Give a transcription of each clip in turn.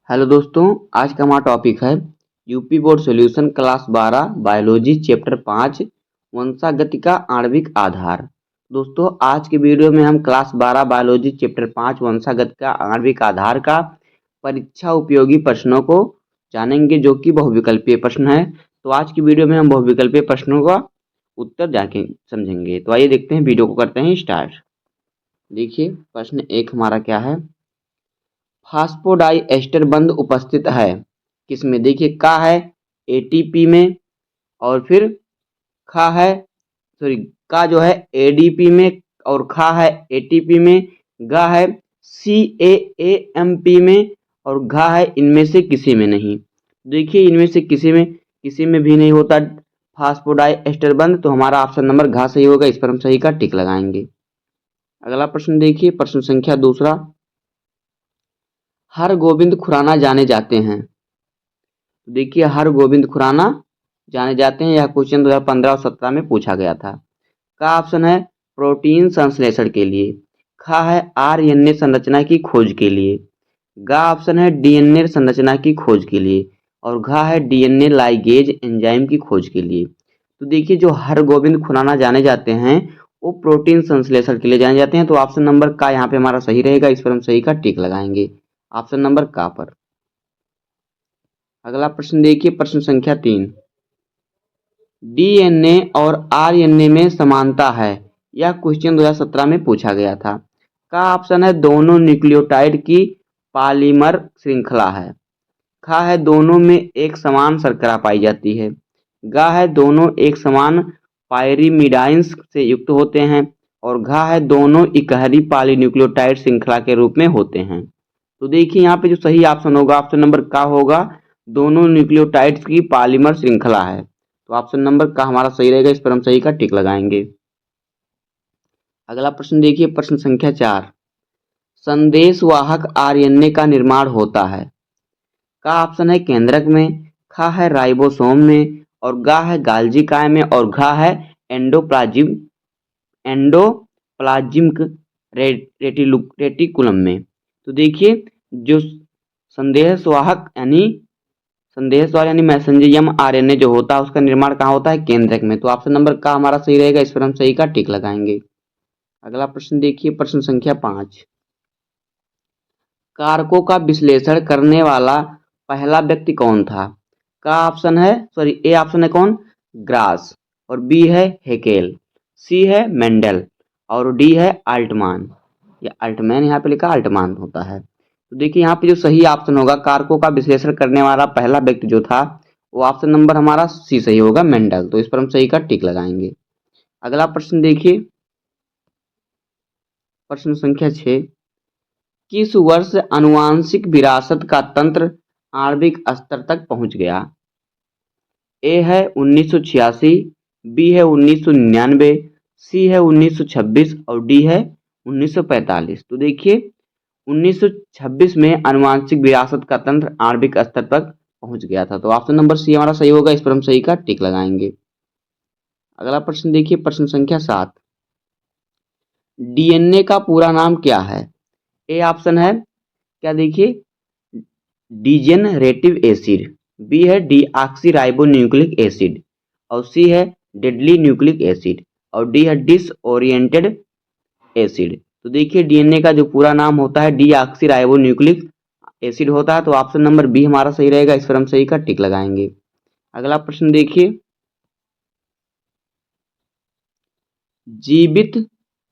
Hello दोस्तों, आज का हमारा टॉपिक है UP board solution class 12 biology chapter 5 वंशागतिका आणविक आधार। दोस्तों, आज की वीडियो में हम क्लास 12 बायोलॉजी चैप्टर 5 वंशागतिका आणविक आधार का परीक्षा उपयोगी प्रश्नों को जानेंगे, जो कि बहुविकल्पीय प्रश्न है। तो आज की वीडियो में हम बहुविकल्पीय प्रश्नों का उत्तर जाके समझेंगे। तो आइए देखते हैं, वीडियो को करते हैं स्टार्ट। देखिए, प्रश्न 1 हमारा क्या है। फास्फोडाइएस्टर बंध उपस्थित है किसमें? देखिए, का है एटीपी में, और फिर खा है सॉरी का जो है एडीपी में, और खा है एटीपी में, गा है सीएएमपी में, और घा है इनमें से किसी में नहीं। देखिए, इनमें से किसी में भी नहीं होता फास्फोडाइएस्टर बंध, तो हमारा ऑप्शन नंबर घा सही होगा। इस पर हम सही का टिक लगाएंगे। अगला प्रश्न देखिए, प्रश्न संख्या 2। हर गोविंद खुराना जाने जाते हैं। देखिए, हर गोविंद खुराना जाने जाते हैं, यह क्वेश्चन 2015 और 17 में पूछा गया था। का ऑप्शन है प्रोटीन संश्लेषण के लिए, खा है आरएनए संरचना की खोज के लिए, गा ऑप्शन है डीएनए संरचना की खोज के लिए, और घा है डीएनए लाइगेज एंजाइम की खोज के लिए। तो देखिए, जो हर गोविंद खुराना जाने जाते हैं वो प्रोटीन संश्लेषण के लिए जाने जाते हैं। तो ऑप्शन नंबर का यहाँ पे हमारा सही रहेगा। इस पर हम सही का टिक लगाएंगे, ऑप्शन नंबर का पर। अगला प्रश्न देखिए, प्रश्न संख्या 3। डीएनए और आरएनए में समानता है, यह क्वेश्चन 2017 में पूछा गया था। का ऑप्शन है दोनों न्यूक्लियोटाइड की पॉलीमर श्रृंखला है, खा है दोनों में एक समान शर्करा पाई जाती है, गा है दोनों एक समान पायरीमिडाइंस से युक्त होते हैं, और घा है दोनों इकहरी पॉलीन्यूक्लियोटाइड श्रृंखला के रूप में होते हैं। तो देखिए, यहाँ पे जो सही ऑप्शन होगा, ऑप्शन नंबर का होगा, दोनों न्यूक्लियोटाइड्स की पॉलीमर श्रृंखला है। तो ऑप्शन नंबर का हमारा सही रहेगा। इस पर हम सही का टिक लगाएंगे। अगला प्रश्न देखिए, प्रश्न संख्या 4। संदेशवाहक आरएनए का निर्माण होता है। का ऑप्शन है केंद्रक में, खा है राइबोसोम में, और गा है गाल्जी काय में, और घा है एंडोप्लाज्मिक रेटिकुलम में। तो देखिए, जो संदेशवाहक यानी मैसेंजरियम आरएनए जो होता है उसका निर्माण कहाँ होता है? केंद्रक में। तो ऑप्शन नंबर का हमारा सही रहेगा। इस पर हम सही का टिक लगाएंगे। अगला प्रश्न देखिए, प्रश्न संख्या 5। कारकों का विश्लेषण करने वाला पहला व्यक्ति कौन था? का ऑप्शन है ए ऑप्शन है कौन? ग्रास, और बी है हेकेल, सी है मेंडल, और डी है अल्टमान। या अल्टमैन यहाँ पे लिखा, अल्टमान होता है। तो देखिए, यहाँ पे जो सही ऑप्शन होगा, कारकों का विश्लेषण करने वाला पहला व्यक्ति जो था, वो ऑप्शन नंबर हमारा सी सही होगा, मेंडल। तो इस पर हम सही का टिक लगाएंगे। अगला प्रश्न देखिए, प्रश्न संख्या 6। किस वर्ष आनुवांशिक विरासत का तंत्र आणविक स्तर तक पहुंच गया? ए है 1986, बी है 1999, सी है 1926, और डी है 1945। तो देखिए, 1926 में आनुवांशिक विरासत का तंत्र आणविक स्तर तक पहुंच गया था। तो ऑप्शन नंबर सी हमारा सही होगा। इस पर हम सही का टिक लगाएंगे। अगला प्रश्न देखिए, प्रश्न संख्या 7। डीएनए का पूरा नाम क्या है? ए ऑप्शन है क्या? देखिए, डिजेनरेटिव एसिड, बी है डीऑक्सीराइबोन्यूक्लिक एसिड, और सी है डेडली न्यूक्लिक एसिड, और डी है डिसओरिएंटेड एसिड। तो देखिए, डीएनए का जो पूरा नाम होता है डीऑक्सीराइबोन्यूक्लिक एसिड होता है। तो ऑप्शन नंबर बी हमारा सही रहेगा। इस पर हम सही का टिक लगाएंगे। अगला प्रश्न देखिए,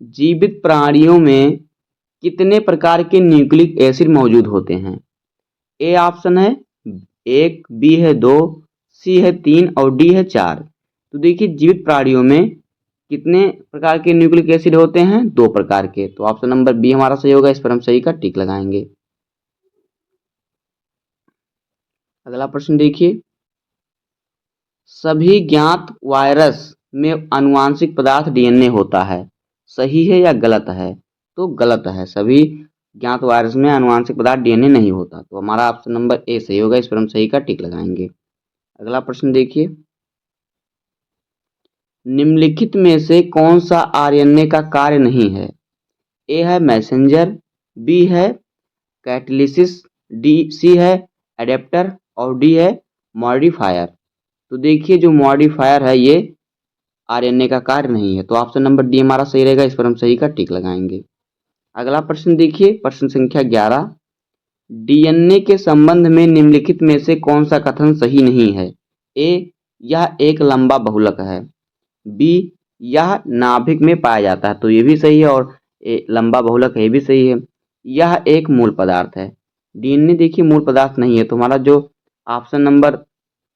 जीवित प्राणियों में कितने प्रकार के न्यूक्लिक एसिड मौजूद होते हैं? ए ऑप्शन है 1, बी है 2, सी है 3, और डी है 4। तो देखिए, जीवित प्राणियों में कितने प्रकार के न्यूक्लिक एसिड होते हैं? 2 प्रकार के। तो ऑप्शन नंबर बी हमारा सही होगा। इस पर हम सही का टिक लगाएंगे। अगला प्रश्न देखिए, सभी ज्ञात वायरस में आनुवांशिक पदार्थ डीएनए होता है, सही है या गलत है? तो गलत है, सभी ज्ञात वायरस में आनुवांशिक पदार्थ डीएनए नहीं होता। तो हमारा ऑप्शन नंबर ए सही होगा। इस पर हम सही का टिक लगाएंगे। अगला प्रश्न देखिए, निम्नलिखित में से कौन सा आरएनए का कार्य नहीं है? ए है मैसेंजर, बी है कैटलिसिस, सी है एडेप्टर और डी है मॉडिफायर। तो देखिए जो मॉडिफायर है ये आरएनए का कार्य नहीं है, तो ऑप्शन नंबर डी हमारा सही रहेगा। इस पर हम सही का टिक लगाएंगे। अगला प्रश्न देखिए, प्रश्न संख्या 11, डीएनए के संबंध में निम्नलिखित में से कौन सा कथन सही नहीं है? ए, यह एक लंबा बहुलक है। बी, यह नाभिक में पाया जाता है, तो ये भी सही है, और लंबा बहुलक है, ये भी सही है। यह एक मूल पदार्थ है। डीएनए देखिए मूल पदार्थ नहीं है, तो हमारा जो ऑप्शन नंबर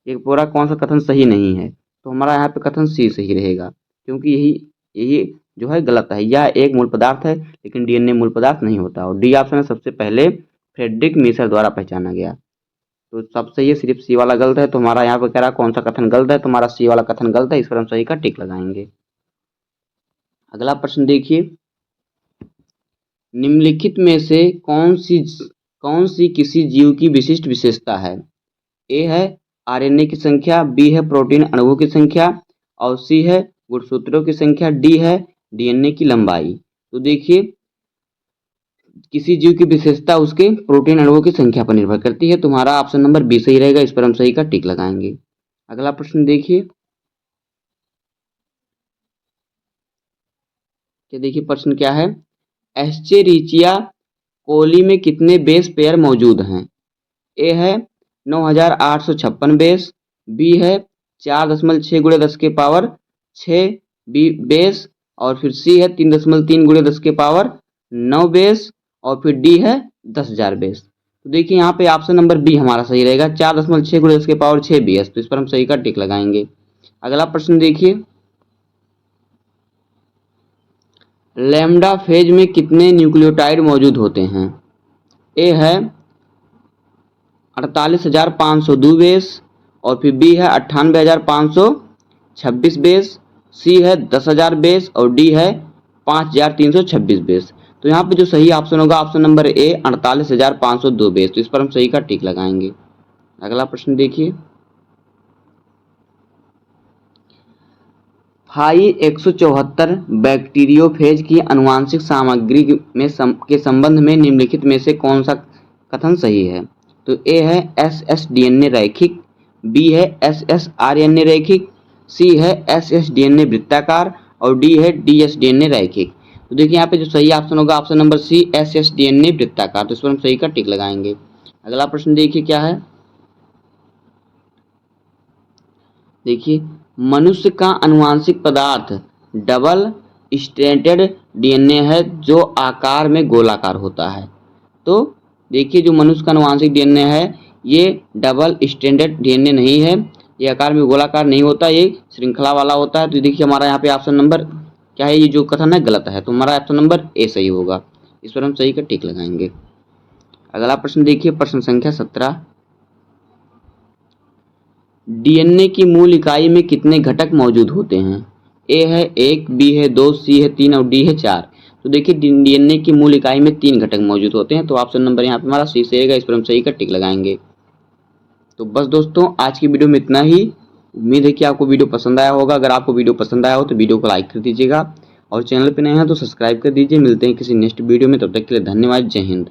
एक पूरा कौन सा कथन सही नहीं है, तो हमारा यहाँ पे कथन सी सही रहेगा, क्योंकि यही यही जो है गलत है। यह एक मूल पदार्थ है, लेकिन डीएनए मूल पदार्थ नहीं होता, और डी ऑप्शन है सबसे पहले फ्रेडरिक मीसर द्वारा पहचाना गया। तो सब सही है, सिर्फ सी वाला गलत है। तो हमारा यहाँ पे कह रहा है कौन सा कथन गलत है, तो हमारा सी वाला कथन गलत है। इस पर हम सही का टिक लगाएंगे। अगला प्रश्न देखिए, निम्नलिखित में से कौन सी किसी जीव की विशिष्ट विशेषता है? ए है आरएनए की संख्या, बी है प्रोटीन अणुओं की संख्या, और सी है गुणसूत्रों की संख्या, डी है डीएनए की लंबाई। तो देखिए किसी जीव की विशेषता उसके प्रोटीन अणुओं की संख्या पर निर्भर करती है। तुम्हारा ऑप्शन नंबर बी सही रहेगा। इस पर हम सही का टिक लगाएंगे। अगला प्रश्न देखिए, देखिए प्रश्न क्या है, एस्चेरिचिया कोली में कितने बेस पेयर मौजूद हैं? ए है 9856 बेस, बी है 4.6 गुणे 10 के पावर 6 बी बेस, और फिर सी है 3.3 गुणे 10 के पावर 9 बेस, और फिर डी है 10,000 बेस। तो देखिए यहाँ पे ऑप्शन नंबर बी हमारा सही रहेगा, 4.6 गुणे 10 के पावर 6 बेस। तो इस पर हम सही का टिक लगाएंगे। अगला प्रश्न देखिए, लैम्डा फेज में कितने न्यूक्लियोटाइड मौजूद होते हैं? ए है 48,502 बेस, और फिर बी है 98,526 बेस, सी है 10,000 बेस, और डी है 5,326 बेस। तो यहाँ पे जो सही ऑप्शन होगा ऑप्शन नंबर ए 48,502 बेस। तो इस पर हम सही का टिक लगाएंगे। अगला प्रश्न देखिए, फाई 174 बैक्टीरियोफेज की आनुवांशिक सामग्री के संबंध में निम्नलिखित में से कौन सा कथन सही है? तो ए है एस डीएनए रैखिक, बी है एस आरएनए रैखिक, सी है एस डीएनए वृत्ताकार, और डी है डीएस डीएनए रैखिक। तो देखिए यहाँ पे जो सही ऑप्शन होगा option number C S DNA वृत्ताकार। तो इस पर हम सही का टिक लगाएंगे। अगला प्रश्न देखिए क्या है, देखिए मनुष्य का आनुवांशिक पदार्थ डबल स्ट्रैंडेड डीएनए है जो आकार में गोलाकार होता है। तो देखिए जो मनुष्य का आनुवांशिक डीएनए है ये डबल स्ट्रैंडेड डीएनए नहीं है, ये आकार में गोलाकार नहीं होता, ये श्रृंखला वाला होता है। तो देखिए हमारा यहाँ पे ऑप्शन नंबर क्या है, ये जो कथन है गलत है, तो हमारा ऑप्शन नंबर ए सही होगा। इस पर हम सही का टिक लगाएंगे। अगला प्रश्न देखिए, प्रश्न संख्या 17, डीएनए की मूल इकाई में कितने घटक मौजूद होते हैं? ए है 1, बी है 2, सी है 3, और डी है 4। तो देखिए डीएनए की मूल इकाई में 3 घटक मौजूद होते हैं। तो ऑप्शन नंबर यहाँ पे हमारा सी से रहेगा। इस पर हम सही का टिक लगाएंगे। तो बस दोस्तों आज की वीडियो में इतना ही। उम्मीद है कि आपको वीडियो पसंद आया होगा। अगर आपको वीडियो पसंद आया हो तो वीडियो को लाइक कर दीजिएगा, और चैनल पर नए हैं तो सब्सक्राइब कर दीजिए। मिलते हैं किसी नेक्स्ट वीडियो में, तब तक के लिए धन्यवाद। जय हिंद।